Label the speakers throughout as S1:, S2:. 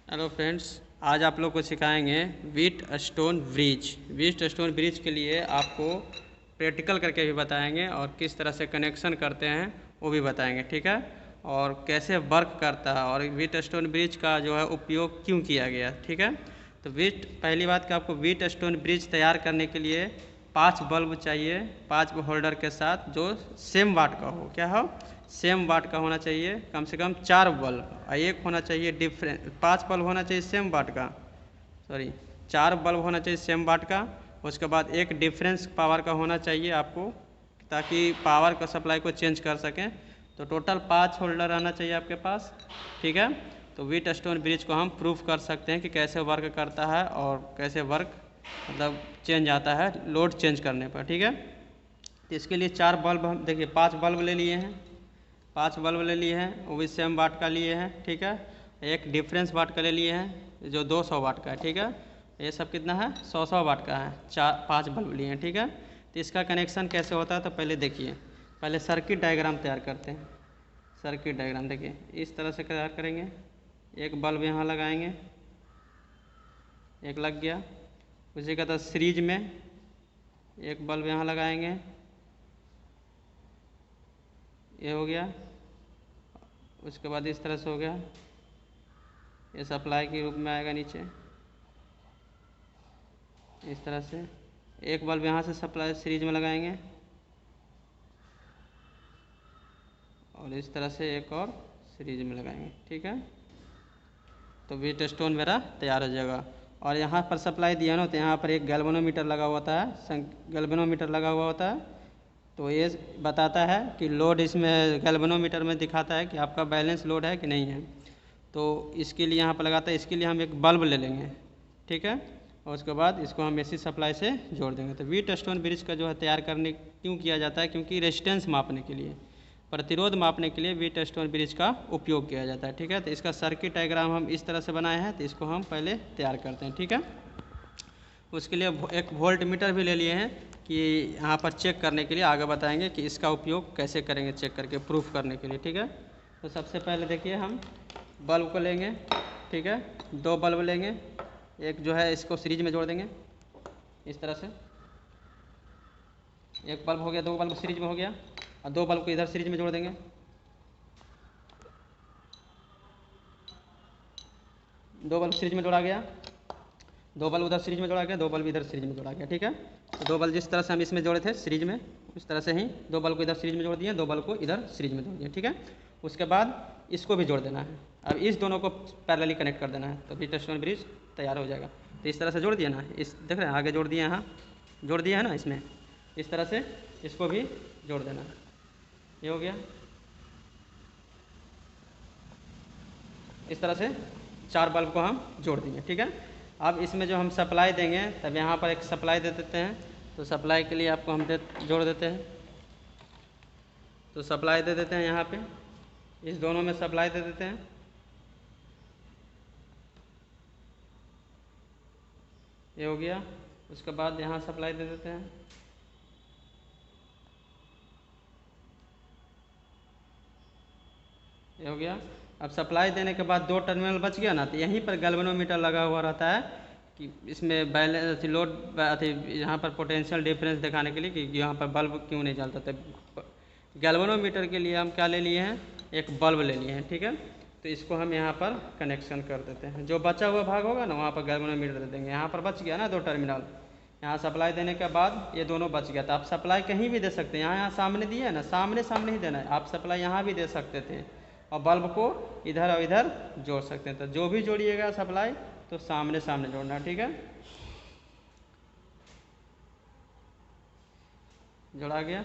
S1: Hello friends, आज आप लोग को सिखाएंगे व्हीटस्टोन ब्रिज। व्हीटस्टोन ब्रिज के लिए आपको प्रैक्टिकल करके भी बताएंगे और किस तरह से कनेक्शन करते हैं वो भी बताएंगे, ठीक है। और कैसे वर्क करता है और व्हीटस्टोन ब्रिज का जो है उपयोग क्यों किया गया, ठीक है। तो पहली बात कि आपको व्हीटस्टोन ब्रिज तैयार करने के लिए 5 बल्ब चाहिए, 5 होल्डर के साथ जो सेम वाट का हो। क्या हो? सेम वाट का होना चाहिए। कम से कम 4 बल्ब और एक होना चाहिए डिफरेंट। 5 बल्ब होना चाहिए सेम वाट का, सॉरी 4 बल्ब होना चाहिए सेम वाट का। उसके बाद एक डिफरेंस पावर का होना चाहिए आपको, ताकि पावर का सप्लाई को चेंज कर सकें। तो टोटल 5 होल्डर रहना चाहिए आपके पास, ठीक है। तो व्हीटस्टोन ब्रिज को हम प्रूफ कर सकते हैं कि कैसे वर्क करता है और कैसे वर्क मतलब चेंज आता है लोड चेंज करने पर, ठीक है। तो इसके लिए 4 बल्ब हम देखिए 5 बल्ब ले लिए हैं, 5 बल्ब ले लिए हैं, वो भी सेम वाट का लिए हैं, ठीक है। एक डिफरेंस वाट का ले लिए हैं जो 200 वाट का है, ठीक है। ये सब कितना है? 100 वाट का है। 5 बल्ब लिए हैं, ठीक है। तो इसका कनेक्शन कैसे होता है तो पहले देखिए, पहले सर्किट डायग्राम तैयार करते हैं। सर्किट डायग्राम देखिए इस तरह से तैयार करेंगे। एक बल्ब यहाँ लगाएंगे, एक लग गया। उसी का तो सीरीज में एक बल्ब यहाँ लगाएंगे, ये हो गया। उसके बाद इस तरह से हो गया, ये सप्लाई के रूप में आएगा नीचे इस तरह से। एक बल्ब यहाँ से सप्लाई सीरीज में लगाएंगे और इस तरह से एक और सीरीज में लगाएंगे, ठीक है। तो व्हीटस्टोन मेरा तैयार हो जाएगा। और यहाँ पर सप्लाई दिया ना, तो यहाँ पर एक गैल्वेनोमीटर लगा हुआ होता है, गैल्वेनोमीटर लगा हुआ होता है। तो ये बताता है कि लोड इसमें गैल्वेनोमीटर में दिखाता है कि आपका बैलेंस लोड है कि नहीं है। तो इसके लिए यहाँ पर लगाता है, इसके लिए हम एक बल्ब ले लेंगे, ठीक है। और उसके बाद इसको हम एसी सप्लाई से जोड़ देंगे। तो व्हीटस्टोन ब्रिज का जो है तैयार करने क्यों किया जाता है? क्योंकि रेजिस्टेंस मापने के लिए, प्रतिरोध मापने के लिए व्हीटस्टोन ब्रिज का उपयोग किया जाता है, ठीक है। तो इसका सर्किट डायग्राम हम इस तरह से बनाए हैं, तो इसको हम पहले तैयार करते हैं, ठीक है। उसके लिए एक वोल्ट मीटर भी ले लिए हैं कि यहाँ पर चेक करने के लिए, आगे बताएंगे कि इसका उपयोग कैसे करेंगे चेक करके प्रूफ करने के लिए, ठीक है। तो सबसे पहले देखिए हम बल्ब को लेंगे, ठीक है। 2 बल्ब लेंगे, एक जो है इसको सीरीज में जोड़ देंगे इस तरह से। एक बल्ब हो गया, 2 बल्ब सीरीज में हो गया, और 2 बल्ब को इधर सीरीज में जोड़ देंगे। 2 बल्ब सीरीज में जोड़ा गया, 2 बल्ब उधर सीरीज में जोड़ा गया, 2 बल्ब इधर सीरीज में जोड़ा गया, ठीक है। तो 2 बल्ब जिस तरह से हम इसमें जोड़े थे सीरीज में, उस तरह से ही 2 बल्ब को इधर सीरीज में जोड़ दिए, 2 बल्ब को इधर सीरीज में जोड़ दिए, ठीक है। उसके बाद इसको भी जोड़ देना है। अब इस दोनों को पैरेलली कनेक्ट कर देना है, तो व्हीटस्टोन ब्रिज तैयार हो जाएगा। तो इस तरह से जोड़ दिया ना, इस देख रहे हैं आगे जोड़ दिए, यहाँ जोड़ दिया है ना इसमें। इस तरह से इसको भी जोड़ देना है, ये हो गया। इस तरह से 4 बल्ब को हम जोड़ दिए, ठीक है। अब इसमें जो हम सप्लाई देंगे, तब यहाँ पर एक सप्लाई दे देते हैं। तो सप्लाई के लिए आपको हम जोड़ देते हैं। तो सप्लाई दे देते हैं यहाँ पे, इस दोनों में सप्लाई दे देते हैं। ये हो गया। उसके बाद यहाँ सप्लाई दे देते हैं, ये हो गया। अब सप्लाई देने के बाद 2 टर्मिनल बच गया ना, तो यहीं पर गैल्वेनोमीटर लगा हुआ रहता है कि इसमें बैलेंस लोड अथी यहाँ पर पोटेंशियल डिफरेंस दिखाने के लिए कि यहाँ पर बल्ब क्यों नहीं जलता। तो गैल्वेनोमीटर के लिए हम क्या ले लिए हैं? एक बल्ब ले लिए हैं, ठीक है। तो इसको हम यहाँ पर कनेक्शन कर देते हैं। जो बचा हुआ भाग होगा ना, वहाँ पर गैल्वेनोमीटर दे देंगे। यहाँ पर बच गया ना 2 टर्मिनल, यहाँ सप्लाई देने के बाद ये दोनों बच गया। तो आप सप्लाई कहीं भी दे सकते हैं, यहाँ सामने दिया है ना, सामने सामने ही देना है। आप सप्लाई यहाँ भी दे सकते थे और बल्ब को इधर और इधर जोड़ सकते हैं। तो जो भी जोड़िएगा सप्लाई, तो सामने सामने जोड़ना, ठीक है। जोड़ा गया।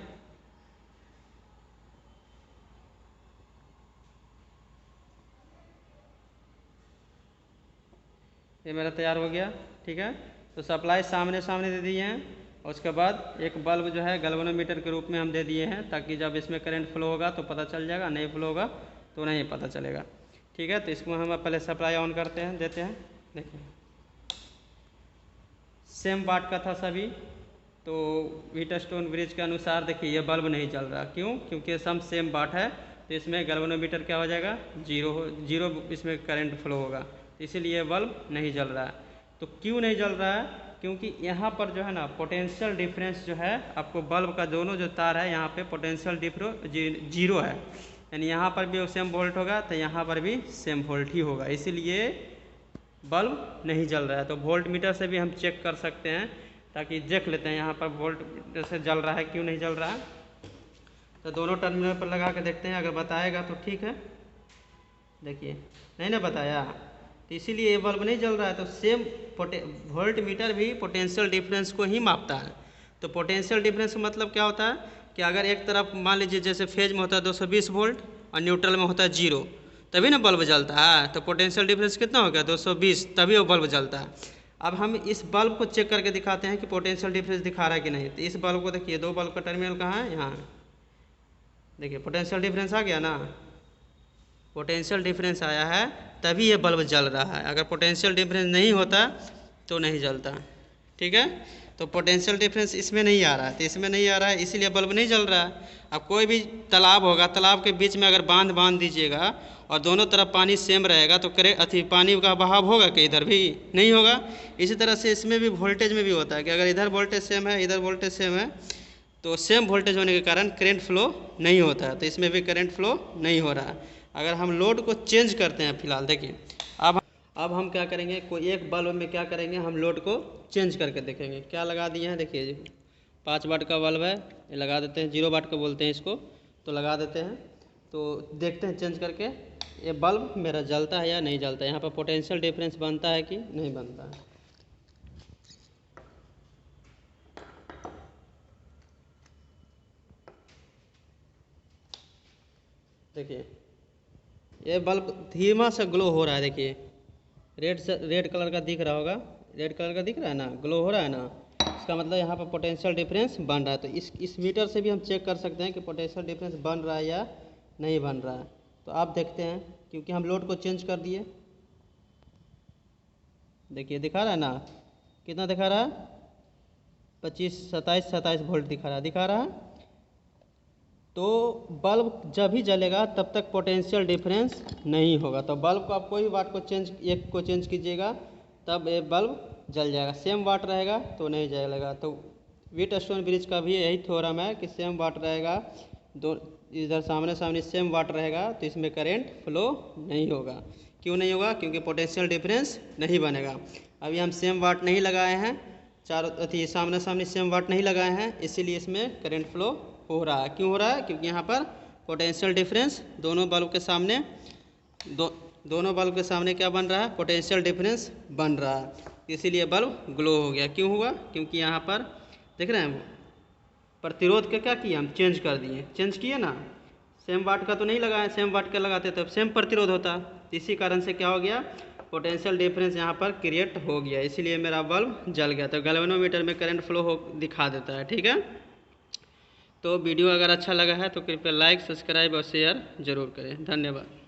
S1: ये मेरा तैयार हो गया, ठीक है। तो सप्लाई सामने सामने दे दिए हैं। उसके बाद एक बल्ब जो है गैल्वेनोमीटर के रूप में हम दे दिए हैं, ताकि जब इसमें करंट फ्लो होगा तो पता चल जाएगा, नहीं फ्लो होगा तो नहीं पता चलेगा, ठीक है। तो इसको हम पहले सप्लाई ऑन करते हैं, देते हैं। देखिए सेम वाट का था सभी। तो व्हीटस्टोन ब्रिज के अनुसार देखिए ये बल्ब नहीं चल रहा, क्यों? क्योंकि सब सेम वाट है। तो इसमें गैल्वेनोमीटर क्या हो जाएगा? जीरो इसमें करंट फ्लो होगा। इसीलिए बल्ब नहीं जल रहा है। तो क्यों नहीं जल रहा है? क्योंकि यहाँ पर जो है ना पोटेंशियल डिफरेंस जो है, आपको बल्ब का दोनों जो तार है यहाँ पे पोटेंशियल डिफरेंस जीरो है, यानी यहाँ पर भी सेम वोल्ट होगा तो यहाँ पर भी सेम वोल्ट ही होगा, इसीलिए बल्ब नहीं जल रहा है। तो वोल्ट मीटर से भी हम चेक कर सकते हैं, ताकि देख लेते हैं यहाँ पर वोल्ट से जल रहा है क्यों नहीं जल रहा है। तो दोनों टर्मिनल पर लगा के देखते हैं, अगर बताएगा तो ठीक है। देखिए नहीं ना बताया, तो इसीलिए ये बल्ब नहीं जल रहा है। तो सेम वोल्ट मीटर भी पोटेंशियल डिफरेंस को ही मापता है। तो पोटेंशियल डिफरेंस का मतलब क्या होता है कि अगर एक तरफ मान लीजिए जैसे फेज में होता है 220 वोल्ट और न्यूट्रल में होता है 0, तभी ना बल्ब जलता है। तो पोटेंशियल डिफरेंस कितना हो गया 220, तभी वो बल्ब जलता है। अब हम इस बल्ब को चेक करके दिखाते हैं कि पोटेंशियल डिफरेंस दिखा रहा है कि नहीं। तो इस बल्ब को देखिए, दो बल्ब का टर्मिनल कहाँ है, यहाँ देखिए पोटेंशियल डिफरेंस आ गया ना, पोटेंशियल डिफरेंस आया है तभी ये बल्ब जल रहा है। अगर पोटेंशियल डिफरेंस नहीं होता तो नहीं जलता, ठीक है। तो पोटेंशियल डिफरेंस इसमें नहीं आ रहा है, तो इसमें नहीं आ रहा है इसीलिए बल्ब नहीं जल रहा है। अब कोई भी तालाब होगा, तालाब के बीच में अगर बांध दीजिएगा और दोनों तरफ पानी सेम रहेगा तो पानी का बहाव होगा कि इधर भी नहीं होगा। इसी तरह से इसमें भी वोल्टेज में भी होता है कि अगर इधर वोल्टेज सेम है, इधर वोल्टेज सेम है, तो सेम वोल्टेज होने के कारण करंट फ्लो नहीं होता है। तो इसमें भी करंट फ्लो नहीं हो रहा है। अगर हम लोड को चेंज करते हैं, फिलहाल देखिए अब हम क्या करेंगे, कोई एक बल्ब में क्या करेंगे, हम लोड को चेंज करके देखेंगे। क्या लगा दिए हैं, देखिए 5 वाट का बल्ब है, ये लगा देते हैं, 0 वाट का बोलते हैं इसको, तो लगा देते हैं। तो देखते हैं चेंज करके ये बल्ब मेरा जलता है या नहीं जलता है, यहाँ पर पोटेंशियल डिफरेंस बनता है कि नहीं बनता है। देखिए ये बल्ब धीमा सा ग्लो हो रहा है, देखिए रेड कलर का दिख रहा होगा, रेड कलर का दिख रहा है ना, ग्लो हो रहा है ना, इसका मतलब यहाँ पर पोटेंशियल डिफरेंस बन रहा है। तो इस मीटर से भी हम चेक कर सकते हैं कि पोटेंशियल डिफरेंस बन रहा है या नहीं बन रहा है। तो आप देखते हैं, क्योंकि हम लोड को चेंज कर दिए, देखिए दिखा रहा है ना, कितना दिखा रहा है, 27 वोल्ट दिखा रहा है। तो बल्ब जब भी जलेगा तब तक पोटेंशियल डिफरेंस नहीं होगा। तो बल्ब को आप कोई वाट को एक को चेंज कीजिएगा तब ये बल्ब जल जाएगा। सेम वाट रहेगा तो नहीं जलेगा। तो व्हीटस्टोन ब्रिज का भी यही थ्योरम है कि सेम वाट रहेगा, दो इधर सामने सामने सेम वाट रहेगा तो इसमें करंट फ्लो नहीं होगा। क्यों नहीं होगा? क्योंकि पोटेंशियल डिफरेंस नहीं बनेगा। अभी हम सेम वाट नहीं लगाए हैं, चारों सामने सामने सेम वाट नहीं लगाए हैं, इसीलिए इसमें करंट फ्लो हो रहा है। क्यों हो रहा है? क्योंकि यहाँ पर पोटेंशियल डिफरेंस दोनों बल्ब के सामने दोनों बल्ब के सामने क्या बन रहा है? पोटेंशियल डिफरेंस बन रहा है, इसीलिए बल्ब ग्लो हो गया। क्यों हुआ? क्योंकि यहाँ पर देख रहे हैं प्रतिरोध का क्या किया, हम चेंज कर दिए। चेंज किए ना, सेम वाट का तो नहीं लगाए, सेम वाट का लगाते तो सेम प्रतिरोध होता। इसी कारण से क्या हो गया, पोटेंशियल डिफरेंस यहाँ पर क्रिएट हो गया, इसीलिए मेरा बल्ब जल गया। तो गैल्वेनोमीटर में करंट फ्लो हो दिखा देता है, ठीक है। तो वीडियो अगर अच्छा लगा है तो कृपया लाइक, सब्सक्राइब और शेयर ज़रूर करें। धन्यवाद।